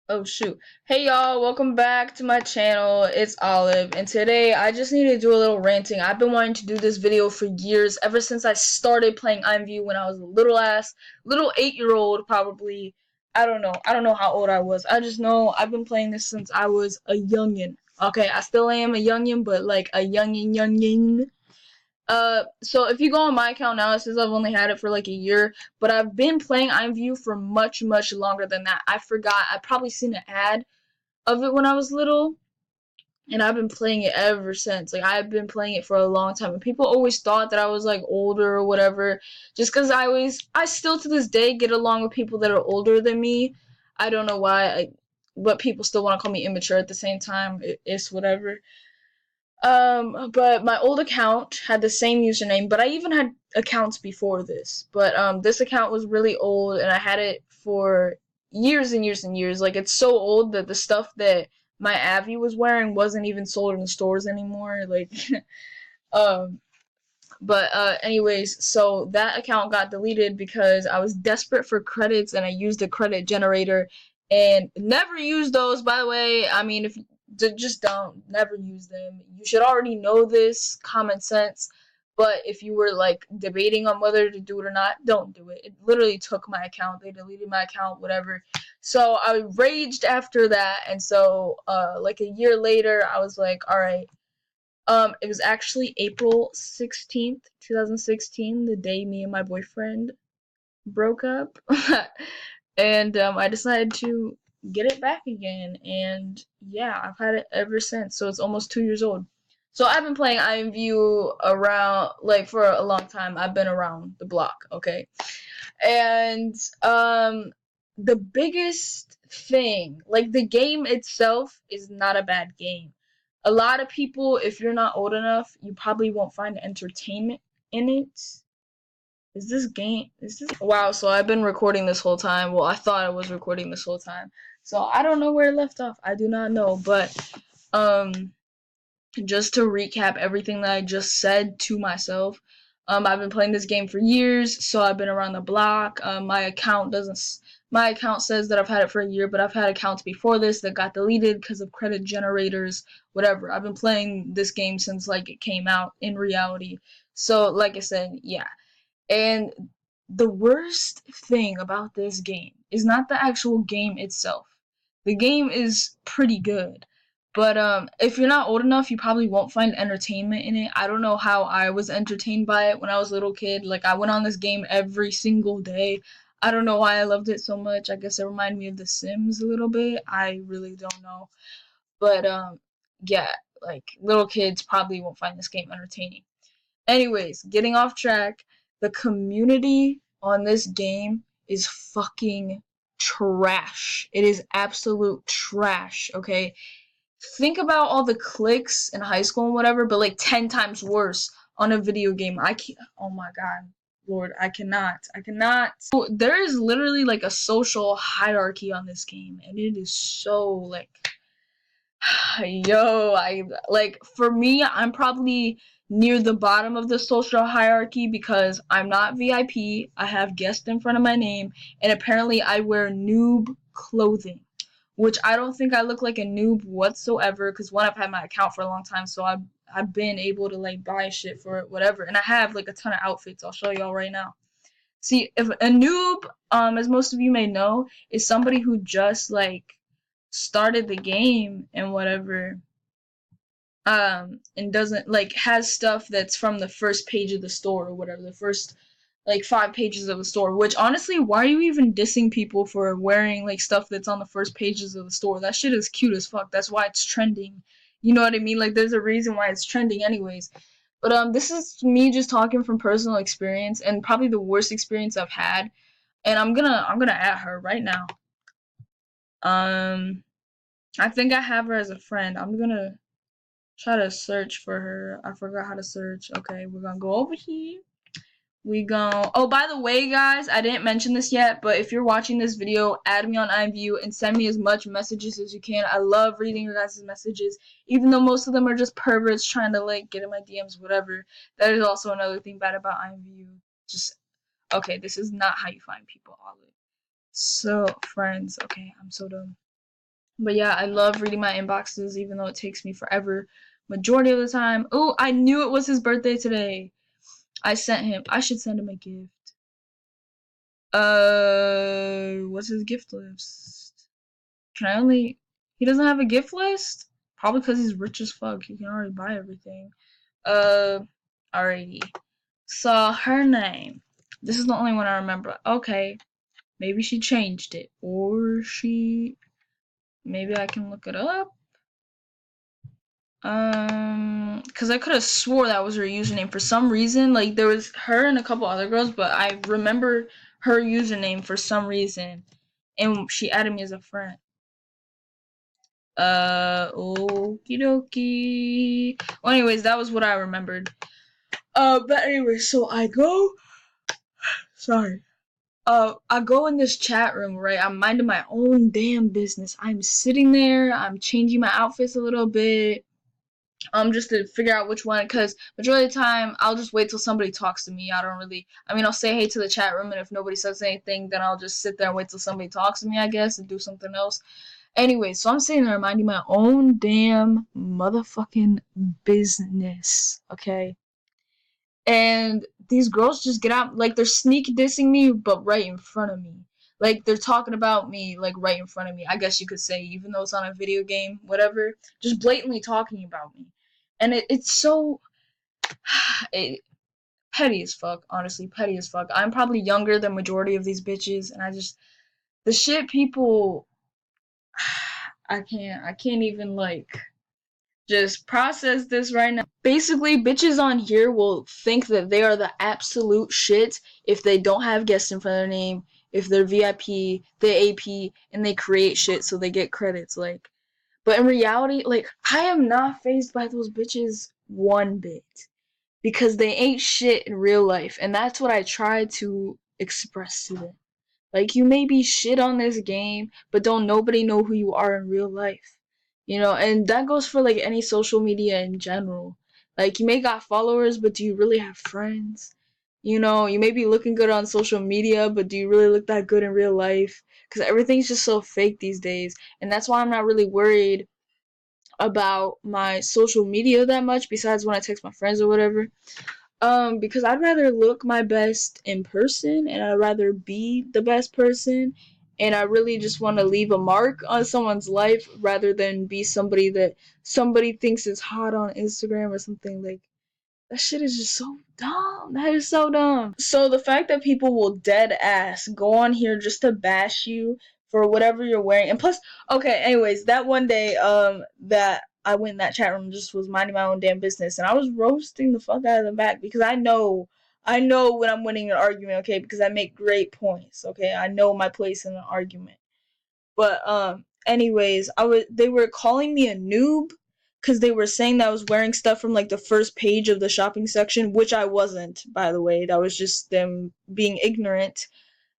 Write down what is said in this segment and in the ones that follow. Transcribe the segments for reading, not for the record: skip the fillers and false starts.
Oh shoot. Hey y'all, welcome back to my channel. It's Olive, and today I just need to do a little ranting. I've been wanting to do this video for years, ever since I started playing Imvu when I was a little 8-year-old probably. I don't know how old I was. I just know I've been playing this since I was a youngin. Okay, I still am a youngin, but like a youngin. So if you go on my account now, it says I've only had it for like a year, but I've been playing Imvu for much, much longer than that. I forgot. I probably seen an ad of it when I was little, and I've been playing it ever since. Like, I've been playing it for a long time, and people always thought that I was like older or whatever, just because I still to this day get along with people that are older than me. I don't know why, but people still want to call me immature at the same time. It's whatever. But my old account had the same username, but I even had accounts before this. But this account was really old, and I had it for years and years and years. Like, it's so old that the stuff that my Avi was wearing wasn't even sold in the stores anymore. Like, um, but anyways, so that account got deleted because I was desperate for credits and I used a credit generator and never use those, by the way. I mean, if just don't never use them. You should already know this, common sense. But if you were like debating on whether to do it or not, don't do it. It literally took my account. They deleted my account, whatever. So I raged after that, and so like a year later, I was like, all right, it was actually April 16th, 2016, the day me and my boyfriend broke up. And I decided to get it back again. And yeah, I've had it ever since. So it's almost 2 years old. So I've been playing IMView around, like, for a long time. I've been around the block, okay? And the biggest thing, like, the game itself is not a bad game. A lot of people, if you're not old enough, you probably won't find entertainment in it. Is this wow, so I've been recording this whole time. Well, I thought I was recording this whole time. So I don't know where it left off. I do not know, but um just to recap everything that I just said to myself, I've been playing this game for years, so I've been around the block. My account says that I've had it for a year, but I've had accounts before this that got deleted because of credit generators, whatever. I've been playing this game since like it came out in reality. So, like I said, yeah. And the worst thing about this game is not the actual game itself. The game is pretty good. But if you're not old enough, you probably won't find entertainment in it. I don't know how I was entertained by it when I was a little kid. Like, I went on this game every single day. I don't know why I loved it so much. I guess it reminded me of The Sims a little bit. I really don't know. But yeah, like, little kids probably won't find this game entertaining. Anyways, getting off track, the community on this game is fucking trash. It is absolute trash, okay? Think about all the cliques in high school and whatever, but like 10 times worse on a video game. I can't, oh my god. Lord, I cannot. I cannot. So there is literally like a social hierarchy on this game, and it is so like yo, I like, for me, I'm probably near the bottom of the social hierarchy because I'm not VIP. I have guest in front of my name, and apparently I wear noob clothing, which I don't think I look like a noob whatsoever. Because one, I've had my account for a long time, so I've been able to like buy shit for it, whatever, and I have like a ton of outfits. I'll show y'all right now. See, if a noob, as most of you may know, is somebody who just like started the game and whatever, and doesn't like has stuff that's from the first page of the store or whatever, the first like 5 pages of the store. Which, honestly, why are you even dissing people for wearing like stuff that's on the first pages of the store? That shit is cute as fuck. That's why it's trending. You know what I mean? Like, there's a reason why it's trending anyways. But this is me just talking from personal experience, and probably the worst experience I've had. And I'm gonna add her right now. um I think I have her as a friend. I'm gonna try to search for her. I forgot how to search. Okay, we're gonna go over here. We go. Oh, by the way, guys, I didn't mention this yet, but if you're watching this video, add me on iView and send me as much messages as you can. I love reading your guys' messages, even though most of them are just perverts trying to like get in my DMs, whatever. That is also another thing bad about iView. Just okay. This is not how you find people, Olive. So, friends. Okay, I'm so dumb. But yeah, I love reading my inboxes, even though it takes me forever. Majority of the time. Oh, I knew it was his birthday today. I sent him. I should send him a gift. What's his gift list? Can I only? He doesn't have a gift list. Probably because he's rich as fuck. He can already buy everything. Uh, alrighty. So her name. This is the only one I remember. Okay, maybe she changed it, or she. Maybe I can look it up. Cause I could have swore that was her username for some reason. Like there was her and a couple other girls, but I remember her username for some reason, and she added me as a friend. Okie dokie. Well, anyways, that was what I remembered. But anyway, so I go. Sorry. I go in this chat room, right? I'm minding my own damn business. I'm sitting there. I'm changing my outfits a little bit. Just to figure out which one, because majority of the time I'll just wait till somebody talks to me. I'll say hey to the chat room, and if nobody says anything, then I'll just sit there and wait till somebody talks to me, I guess, and do something else. Anyway, so I'm sitting there minding my own damn motherfucking business, okay? And these girls just get out, like, they're sneak dissing me, but right in front of me. Like, they're talking about me, like, right in front of me, I guess you could say, even though it's on a video game, whatever. Just blatantly talking about me. And it's so it, petty as fuck, honestly, petty as fuck. I'm probably younger than majority of these bitches, and the shit people, I can't even, like, just process this right now. Basically, bitches on here will think that they are the absolute shit if they don't have guests in front of their name, if they're VIP, they AP, and they create shit so they get credits, like. But in reality, like, I am not fazed by those bitches one bit. Because they ain't shit in real life, and that's what I try to express to them. Like, you may be shit on this game, but don't nobody know who you are in real life. And that goes for, like, any social media in general. Like, you may got followers, but do you really have friends? You may be looking good on social media, but do you really look that good in real life? Because everything's just so fake these days, and that's why I'm not really worried about my social media that much, besides when I text my friends or whatever. Because I'd rather look my best in person, and I'd rather be the best person, and I really just want to leave a mark on someone's life rather than be somebody that somebody thinks is hot on Instagram or something. Like, that shit is just so dumb. That is so dumb. So the fact that people will dead ass go on here just to bash you for whatever you're wearing, and plus, okay, anyways, that one day, that I went in that chat room, just was minding my own damn business, and I was roasting the fuck out of them back because I know when I'm winning an argument, okay, because I make great points, okay, I know my place in an argument. But anyways, they were calling me a noob because they were saying that I was wearing stuff from like the first page of the shopping section, which I wasn't, by the way. That was just them being ignorant.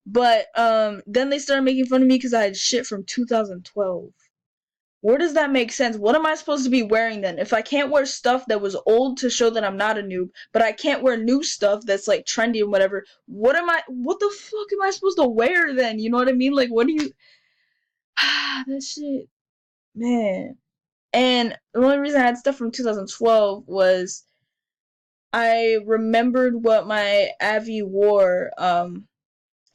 But then they started making fun of me because I had shit from 2012. Where does that make sense? What am I supposed to be wearing then? If I can't wear stuff that was old to show that I'm not a noob, but I can't wear new stuff that's like trendy and whatever, what the fuck am I supposed to wear then? You know what I mean? Like, what do you that shit, man. And the only reason I had stuff from 2012 was I remembered what my Avi wore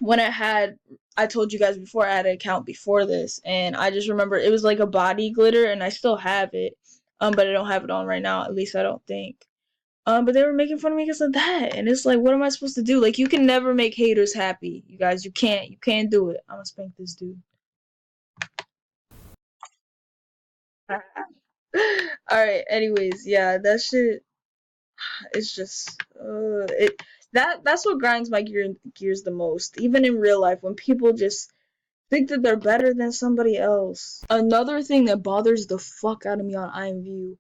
when I told you guys before I had an account before this, and I just remember it was like a body glitter, and I still have it, but I don't have it on right now, at least I don't think. But they were making fun of me because of that, and it's like, what am I supposed to do? Like, you can never make haters happy, you guys. You can't do it. I'm gonna spank this dude. Alright, anyways, yeah, that shit, it's just that's what grinds my gears the most, even in real life, when people just think that they're better than somebody else. Another thing that bothers the fuck out of me on Imvu,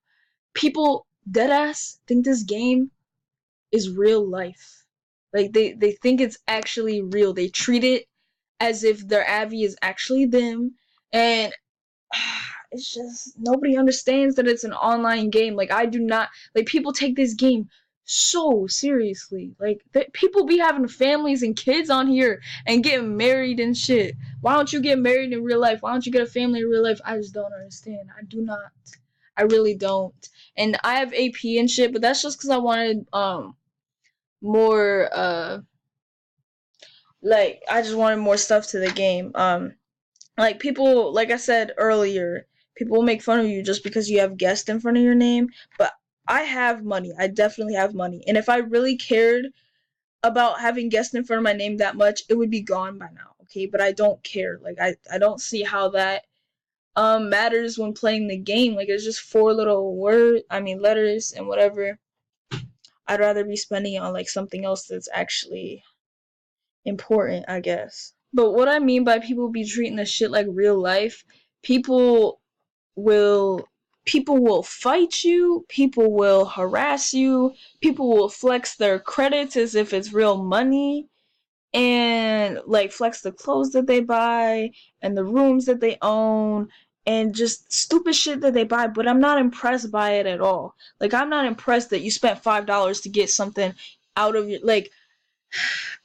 people deadass think this game is real life. Like, they think it's actually real. They treat it as if their Avi is actually them, and it's just, nobody understands that it's an online game. Like, I do not, like, people take this game So seriously, like people be having families and kids on here and getting married and shit. Why don't you get married in real life? Why don't you get a family in real life? I just don't understand. I do not. I really don't. And I have AP and shit, but that's just because I wanted more like I just wanted more stuff to the game. Like people, like I said earlier, people will make fun of you just because you have guest in front of your name, but I have money. I definitely have money. And if I really cared about having guest in front of my name that much, it would be gone by now, okay? But I don't care. Like I don't see how that matters when playing the game. Like it's just four little letters and whatever. I'd rather be spending it on like something else that's actually important, I guess. But what I mean by people be treating this shit like real life, people will people will fight you, people will harass you, people will flex their credits as if it's real money and like flex the clothes that they buy and the rooms that they own and just stupid shit that they buy, but I'm not impressed by it at all. Like I'm not impressed that you spent $5 to get something out of your like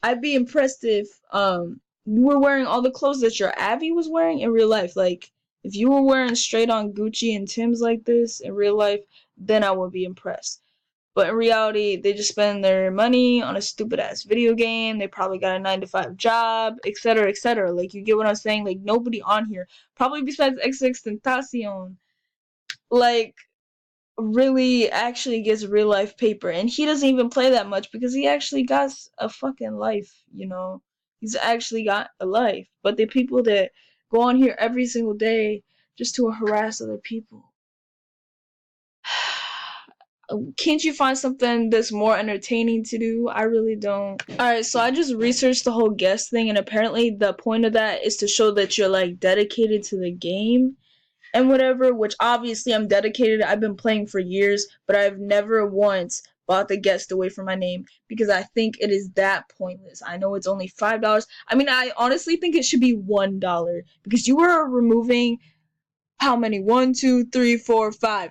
I'd be impressed if you were wearing all the clothes that your Abby was wearing in real life. Like if you were wearing straight on Gucci and Tim's like this in real life, then I would be impressed. But in reality, they just spend their money on a stupid ass video game. They probably got a 9 to 5 job, etc., etc. Like you get what I'm saying? Like nobody on here, probably besides Tentacion, like really actually gets real life paper, and he doesn't even play that much because he actually got a fucking life, you know. He's actually got a life. But the people that go on here every single day just to harass other people, can't you find something that's more entertaining to do? I really don't. Alright, so I just researched the whole guest thing, and apparently the point of that is to show that you're like dedicated to the game and whatever, which obviously I'm dedicated. I've been playing for years, but I've never once bought the guest away from my name because I think it is that pointless. I know it's only $5. I mean, I honestly think it should be $1 because you are removing how many? 1, 2, 3, 4, 5,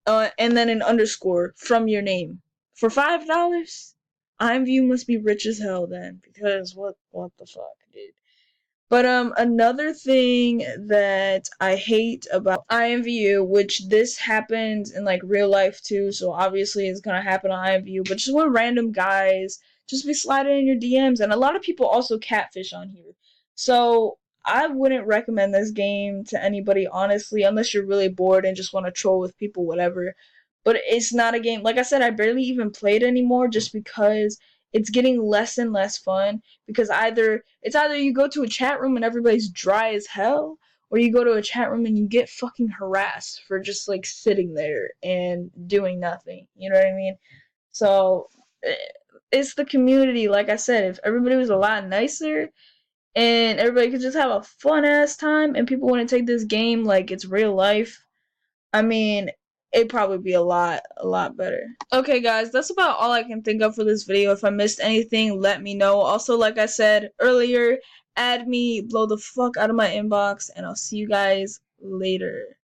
and then an underscore from your name for $5. Imvu must be rich as hell then, because what the fuck, dude. But another thing that I hate about IMVU, which this happens in like real life too, so obviously it's gonna happen on IMVU, but just when random guys just be sliding in your DMs, and a lot of people also catfish on here. So I wouldn't recommend this game to anybody, honestly, unless you're really bored and just want to troll with people, whatever. But it's not a game. Like I said, I barely even play it anymore just because it's getting less and less fun, because it's either you go to a chat room and everybody's dry as hell, or you go to a chat room and you get fucking harassed for just like sitting there and doing nothing. You know what I mean? So it's the community. Like I said, if everybody was a lot nicer and everybody could just have a fun ass time and people wouldn't take this game like it's real life, I mean, it'd probably be a lot better. Okay, guys, that's about all I can think of for this video. If I missed anything, let me know. Also, like I said earlier, add me, blow the fuck out of my inbox, and I'll see you guys later.